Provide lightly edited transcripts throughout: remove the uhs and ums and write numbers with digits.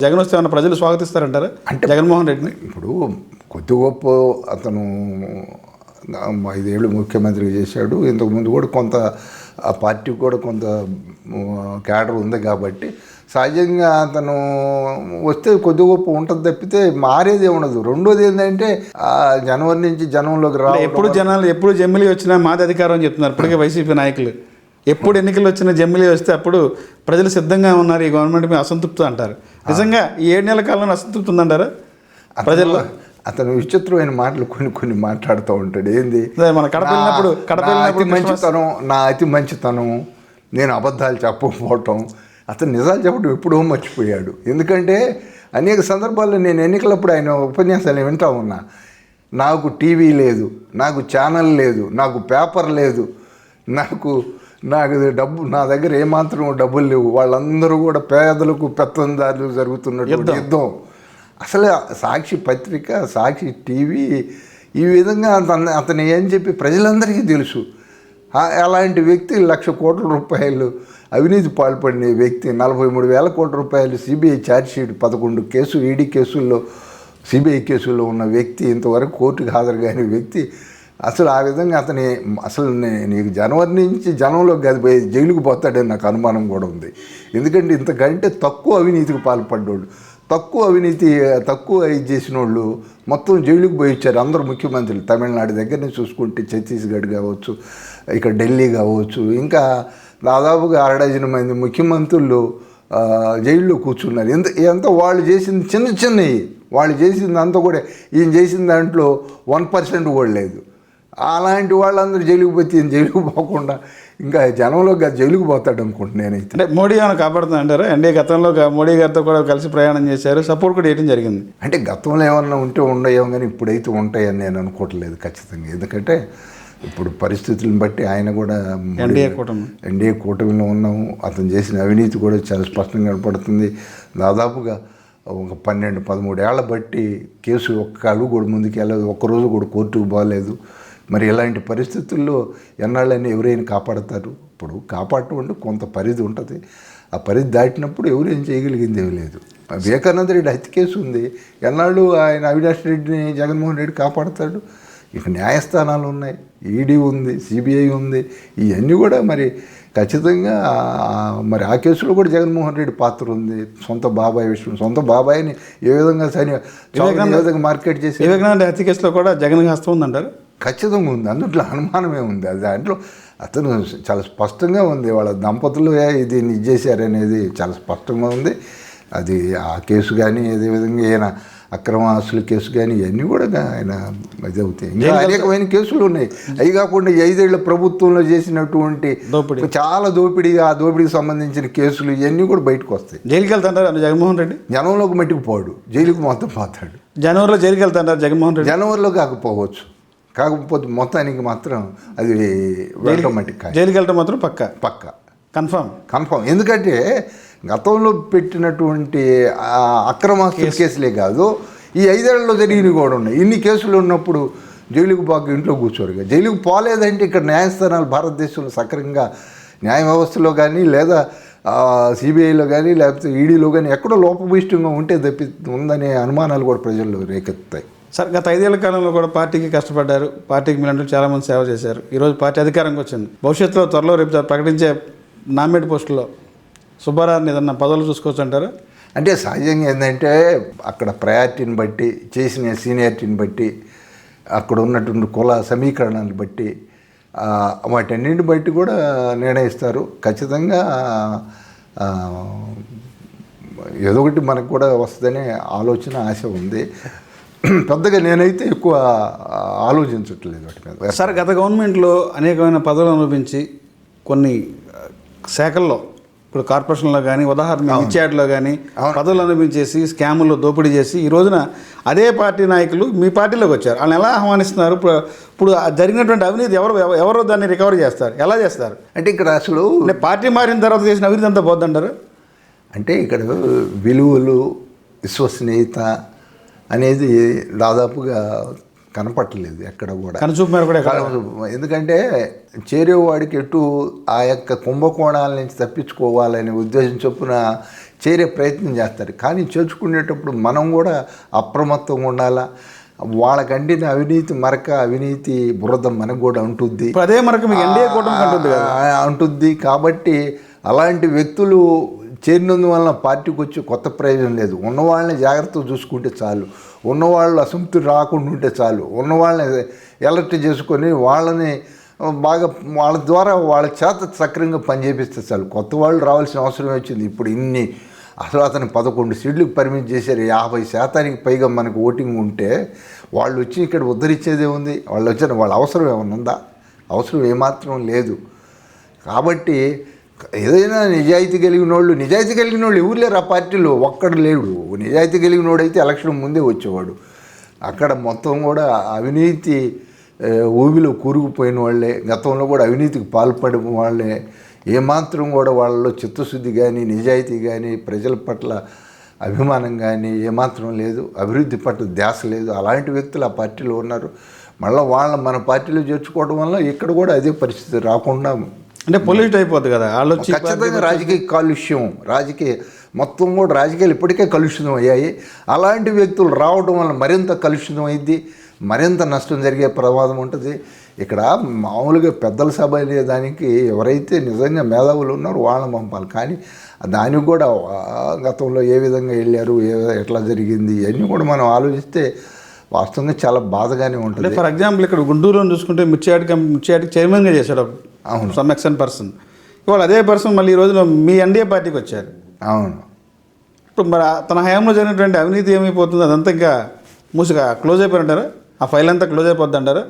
జగన్ వస్తే ఏమన్నా ప్రజలు స్వాగతిస్తారంటారా అంటే జగన్మోహన్ రెడ్డిని? ఇప్పుడు కొద్ది గొప్ప అతను 5 ఏళ్ళు ముఖ్యమంత్రిగా చేశాడు. ఇంతకుముందు కూడా కొంత ఆ పార్టీకి కూడా కొంత క్యాడర్ ఉంది కాబట్టి సహజంగా అతను వస్తే కొద్ది గొప్ప ఉంటుంది తప్పితే మారేది ఉండదు. రెండోది ఏంటంటే జనవరి నుంచి జనంలోకి ఎప్పుడు జనాలు ఎప్పుడు జమ్మిలి వచ్చినా మాది అధికారం అని చెప్తున్నారు ఇప్పటికే వైసీపీ నాయకులు. ఎప్పుడు ఎన్నికలు వచ్చిన జమ్మిలి వస్తే అప్పుడు ప్రజలు సిద్ధంగా ఉన్నారు, ఈ గవర్నమెంట్ మీద అసంతృప్తి అంటారు. నిజంగా ఈ 7 నెలల కాలంలో అసంతృప్తి ఉందంటారా ప్రజల్లో? అతను విచిత్రమైన మాటలు కొన్ని మాట్లాడుతూ ఉంటాడు. ఏంది మన కడప మంచితనం, నా అతి మంచితనం, నేను అబద్ధాలు చెప్పకపోవటం, అతను నిజాలు చెప్పడం ఎప్పుడో మర్చిపోయాడు. ఎందుకంటే అనేక సందర్భాల్లో నేను ఎన్నికలప్పుడు ఆయన ఉపన్యాసాలు వింటా ఉన్నా. నాకు టీవీ లేదు, నాకు ఛానల్ లేదు, నాకు పేపర్ లేదు, నాకు డబ్బు, నా దగ్గర ఏమాత్రం డబ్బులు లేవు, వాళ్ళందరూ కూడా పేదలకు పెత్తందారులు జరుగుతున్నటువంటి యుద్ధం. అసలు సాక్షి పత్రిక, సాక్షి టీవీ ఈ విధంగా అతను ఏం చెప్పి ప్రజలందరికీ తెలుసు. అలాంటి వ్యక్తి 1,00,000 కోట్ల రూపాయలు అవినీతి పాల్పడిన వ్యక్తి, 43,000 కోట్ల రూపాయలు సిబిఐ ఛార్జ్షీట్, 11 కేసులు ఈడీ కేసుల్లో, సిబిఐ కేసుల్లో ఉన్న వ్యక్తి, ఇంతవరకు కోర్టుకు హాజరు కాని వ్యక్తి. అసలు ఆ విధంగా అతని అసలు నీకు జనవరి నుంచి జనంలోకి గదిపోయి జైలుకు పోతాడని నాకు అనుమానం కూడా ఉంది. ఎందుకంటే ఇంతకంటే తక్కువ అవినీతికి పాల్పడ్డోళ్ళు, తక్కువ ఇది చేసిన వాళ్ళు మొత్తం జైలుకు పోయి వచ్చారు అందరూ ముఖ్యమంత్రులు. తమిళనాడు దగ్గర నుంచి చూసుకుంటే ఛత్తీస్గఢ్ కావచ్చు, ఇక్కడ ఢిల్లీ కావచ్చు, ఇంకా దాదాపుగా 6 డజన్ మంది ముఖ్యమంత్రులు జైల్లో కూర్చున్నారు. ఎంత వాళ్ళు చేసింది చిన్నవి, వాళ్ళు చేసింది అంతా కూడా ఈయన చేసిన దాంట్లో 1% కూడా లేదు. అలాంటి వాళ్ళందరూ జైలుకు పోతే ఈయన జైలుకు పోకుండా ఇంకా జనంలో జైలుకు పోతాడు అనుకుంటున్నాను నేనైతే. అంటే మోడీ ఏమైనా కాపాడుతుంది అంటారా? అంటే గతంలో మోడీ గారితో కూడా కలిసి ప్రయాణం చేశారు, సపోర్ట్ కూడా చేయడం జరిగింది. అంటే గతంలో ఏమన్నా ఉంటే ఉండయేమో కానీ ఇప్పుడైతే ఉంటాయని నేను అనుకోవట్లేదు ఖచ్చితంగా. ఎందుకంటే ఇప్పుడు పరిస్థితులను బట్టి ఆయన కూడా ఎన్డీఏ కూటమిలో ఉన్నాము. అతను చేసిన అవినీతి కూడా చాలా స్పష్టంగా కనపడుతుంది. దాదాపుగా ఒక 12-13 ఏళ్ల బట్టి కేసు ఒక్క అడుగు కూడా ముందుకు వెళ్ళదు, ఒక్కరోజు కూడా కోర్టుకు పోలేదు. మరి ఇలాంటి పరిస్థితుల్లో ఎన్నాళ్ళని ఎవరైనా కాపాడతారు? ఇప్పుడు కాపాడటం అంటే కొంత పరిధి ఉంటుంది. ఆ పరిధి దాటినప్పుడు ఎవరు ఏం చేయగలిగింది ఏమీ లేదు. వివేకానంద రెడ్డి హత్య కేసు ఉంది, ఎన్నాళ్ళు ఆయన అవినాష్ రెడ్డిని జగన్మోహన్ రెడ్డి కాపాడతాడు? ఇక న్యాయస్థానాలు ఉన్నాయి, ఈడీ ఉంది, సిబిఐ ఉంది, ఇవన్నీ కూడా మరి ఖచ్చితంగా మరి ఆ కేసులో కూడా జగన్మోహన్ రెడ్డి పాత్ర ఉంది. సొంత బాబాయిని ఏ విధంగా మార్కెట్ చేసి వివేకానంద హత్య కేసులో కూడా జగన్ హస్తం ఉందంటారు? ఖచ్చితంగా ఉంది, అందుట్లో అనుమానమే ఉంది. అది దాంట్లో అతను చాలా స్పష్టంగా ఉంది. వాళ్ళ దంపతులు దీన్ని చేశారనేది చాలా స్పష్టంగా ఉంది. అది ఆ కేసు కానీ అదేవిధంగా ఈయన అక్రమ ఆస్తుల కేసు కానీ ఇవన్నీ కూడా ఆయన ఇది అవుతాయి. ఇంకా అనేకమైన కేసులు ఉన్నాయి. అవి కాకుండా 5 ఏళ్ల ప్రభుత్వంలో చేసినటువంటి చాలా ఆ దోపిడీకి సంబంధించిన కేసులు ఇవన్నీ కూడా బయటకు వస్తాయి. జైలుకి వెళ్తాంటారు జగన్మోహన్ రెడ్డి? జనంలోకి మట్టికి పోడు, జైలుకి మొత్తం పోతాడు. జనవరిలో జైలుకి వెళ్తాంటారు జగన్మోహన్ రెడ్డి? జనవరిలో కాకపోవచ్చు, కాకపోతే మొత్తానికి మాత్రం అది వెళ్ళటం మట్టికి జైలుకి వెళ్ళటం మాత్రం పక్క కన్ఫర్మ్. ఎందుకంటే గతంలో పెట్టినటువంటి అక్రమాస్తుల కేసులే కాదు, ఈ 5 ఏళ్లలో జరిగినవి కూడా ఉన్నాయి. ఇన్ని కేసులు ఉన్నప్పుడు జైలుకు బాగా ఇంట్లో కూర్చోరుగా. జైలుకు పోలేదంటే ఇక్కడ న్యాయస్థానాలు భారతదేశంలో సక్రమంగా న్యాయ వ్యవస్థలో కానీ లేదా సిబిఐలో కానీ లేకపోతే ఈడీలో కానీ ఎక్కడో లోపభూయిష్టంగా ఉంటే ఉందనే అనుమానాలు కూడా ప్రజల్లో రేకెత్తాయి. సార్, గత 5 ఏళ్ల కాలంలో కూడా పార్టీకి కష్టపడ్డారు, పార్టీకి మీరంటూ చాలామంది సేవ చేశారు. ఈరోజు పార్టీ అధికారంకి వచ్చింది. భవిష్యత్తులో త్వరలో రేపు ప్రకటించే నామినేట్ పోస్టులో సుబ్బారావుని ఏదన్నా పదవులు చూసుకోవచ్చు అంటారా? అంటే సహజంగా ఏంటంటే అక్కడ ప్రయారిటీని బట్టి, చేసిన సీనియారిటీని బట్టి, అక్కడ ఉన్నటువంటి కుల సమీకరణాలను బట్టి, వాటన్నింటిని బట్టి కూడా నిర్ణయిస్తారు. ఖచ్చితంగా ఏదో ఒకటి మనకు కూడా వస్తుందనే ఆశ ఉంది. పెద్దగా నేనైతే ఎక్కువ ఆలోచించట్లేదు వాటి మీద. సార్, గత గవర్నమెంట్లో అనేకమైన పదవులు అనుభవించి కొన్ని శాఖల్లో, ఇప్పుడు కార్పొరేషన్లో కానీ ఉదాహరణ ఇన్ఛార్జ్లో కానీ పదవులు అనుభవించేసి స్కాముల్లో దోపిడీ చేసి ఈ రోజున అదే పార్టీ నాయకులు మీ పార్టీలోకి వచ్చారు. వాళ్ళని ఎలా ఆహ్వానిస్తున్నారు? ఇప్పుడు జరిగినటువంటి అవినీతి ఎవరో దాన్ని రికవర్ చేస్తారు, ఎలా చేస్తారు? అంటే ఇక్కడ అసలు పార్టీ మారిన తర్వాత చేసిన అవినీతి అంతా పోద్దంటారు? అంటే ఇక్కడ విలువలు, విశ్వసనీయత అనేది దాదాపుగా కనపట్టలేదు ఎక్కడ కూడా. ఎందుకంటే చేరేవాడికి ఎటు ఆ యొక్క కుంభకోణాల నుంచి తప్పించుకోవాలనే ఉద్దేశం చొప్పున చేరే ప్రయత్నం చేస్తారు. కానీ చేర్చుకునేటప్పుడు మనం కూడా అప్రమత్తంగా ఉండాలా. వాళ్ళకంటిన అవినీతి మరక, అవినీతి బురద మనకు కూడా ఉంటుంది. ఇప్పుడు అదే మనకు మీకు ఎన్డీఏ కూటమి అంటుంది కదా. ఉంటుంది. కాబట్టి అలాంటి వ్యక్తులు చేరినందువలన పార్టీకి వచ్చి కొత్త ప్రయోజనం లేదు. ఉన్నవాళ్ళని జాగ్రత్తగా చూసుకుంటే చాలు, ఉన్నవాళ్ళు అసంతృప్తి రాకుండా ఉంటే చాలు, ఉన్నవాళ్ళని ఎలర్ట్ చేసుకొని వాళ్ళని బాగా వాళ్ళ ద్వారా వాళ్ళ చేత సక్రమంగా పనిచేపిస్తే చాలు. కొత్త వాళ్ళు రావాల్సిన అవసరం వచ్చింది. ఇప్పుడు ఇన్ని అసలు అతను 11 సీట్లకు పరిమితి చేశారు. 50% పైగా మనకు ఓటింగ్ ఉంటే వాళ్ళు వచ్చి ఇక్కడ ఉద్ధరించేదే ఉంది. వాళ్ళు వచ్చిన వాళ్ళ అవసరం ఏమైనా ఉందా? అవసరం ఏమాత్రం లేదు. కాబట్టి ఏదైనా నిజాయితీ కలిగిన వాళ్ళు ఎవరు లేరు ఆ పార్టీలో, ఒక్కడు లేడు. నిజాయితీ కలిగినోడు అయితే ఎలక్షన్ ముందే వచ్చేవాడు. అక్కడ మొత్తం కూడా అవినీతి ఊబిలో కూరుకుపోయిన వాళ్ళే, గతంలో కూడా అవినీతికి పాల్పడిన వాళ్ళే. ఏమాత్రం కూడా వాళ్ళలో చిత్తశుద్ధి కానీ, నిజాయితీ కానీ, ప్రజల పట్ల అభిమానం కానీ ఏమాత్రం లేదు, అభివృద్ధి పట్ల ధ్యాస లేదు. అలాంటి వ్యక్తులు ఆ పార్టీలో ఉన్నారు. మళ్ళీ మన పార్టీలో చేర్చుకోవడం వల్ల ఇక్కడ కూడా అదే పరిస్థితి రాకుండా అంటే పొల్యూట్ అయిపోద్ది కదా వాళ్ళు వచ్చి. ఖచ్చితంగా రాజకీయ కాలుష్యం, మొత్తం కూడా రాజకీయాలు ఇప్పటికే కలుషితం అయ్యాయి. అలాంటి వ్యక్తులు రావడం వల్ల మరింత కలుషితం అయింది, మరింత నష్టం జరిగే ప్రమాదం ఉంటుంది. ఇక్కడ మామూలుగా పెద్దల సభ అనే దానికి ఎవరైతే నిజంగా మేధావులు ఉన్నారో వాళ్ళని పంపాలి. కానీ దానికి కూడా గతంలో ఏ విధంగా వెళ్ళారు, ఎట్లా జరిగింది ఇవన్నీ కూడా మనం ఆలోచిస్తే వాస్తవంగా చాలా బాధగానే ఉంటుంది. ఫర్ ఎగ్జాంపుల్ ఇక్కడ గుంటూరులో చూసుకుంటే మిర్చియాటికి చైర్మన్గా చేశాడు. అవును, సమ్ ఎక్సెంట్ పర్సన్. ఇవాళ అదే పర్సన్ మళ్ళీ ఈ రోజున మీ ఎన్డీఏ పార్టీకి వచ్చారు. అవును. ఇప్పుడు మరి తన హయాంలో జరిగినటువంటి అవినీతి ఏమైపోతుంది? అదంతా ఇంకా మూసిగా క్లోజ్ అయిపోయి ఆ ఫైల్ అంతా క్లోజ్ అయిపోద్ది అంటారు.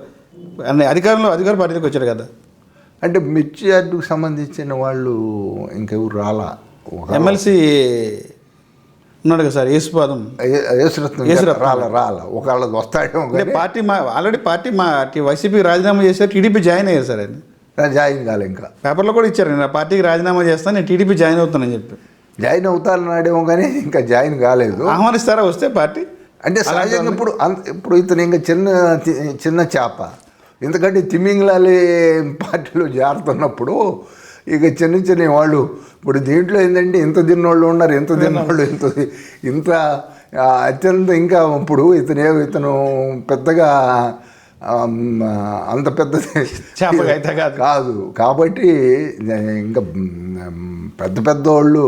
అధికార పార్టీకి వచ్చారు కదా. అంటే మిర్చియార్డుకు సంబంధించిన వాళ్ళు ఇంకెవరు రాలా. ఎమ్మెల్సీ ఉన్నాడు కదా సార్, యేసుపాదం రాలా. ఒకళ్ళ వస్తాడేమో. పార్టీ ఆల్రెడీ వైసీపీ రాజీనామా చేశారు, టీడీపీ జాయిన్ అయ్యారు సార్. ఆయన జాయిన్ కాలే, ఇంకా పేపర్లో కూడా ఇచ్చారు, నేను పార్టీకి రాజీనామా చేస్తాను, నేను టీడీపీ జాయిన్ అవుతానని చెప్పి. జాయిన్ అవుతానన్నాడేమో కానీ ఇంకా జాయిన్ కాలేదు. ఆహ్వానిస్తారా వస్తే పార్టీ? అంటే సహజంగా ఇప్పుడు ఇతను ఇంకా చిన్న చేప. ఎందుకంటే తిమింగలాలి పార్టీలో చేరుతున్నప్పుడు ఇక చిన్న వాళ్ళు ఇప్పుడు దీంట్లో ఏంటంటే ఇంత తిన్నోళ్ళు ఉన్నారు, ఇంత అత్యంత ఇంకా ఇప్పుడు ఇతను పెద్దగా అంత పెద్ద కాదు. కాబట్టి ఇంకా పెద్ద వాళ్ళు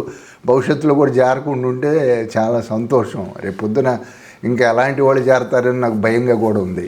భవిష్యత్తులో కూడా చేరకుండా ఉంటే చాలా సంతోషం. రేపు పొద్దున ఇంకా ఎలాంటి వాళ్ళు చేరతారని నాకు భయంగా కూడా ఉంది.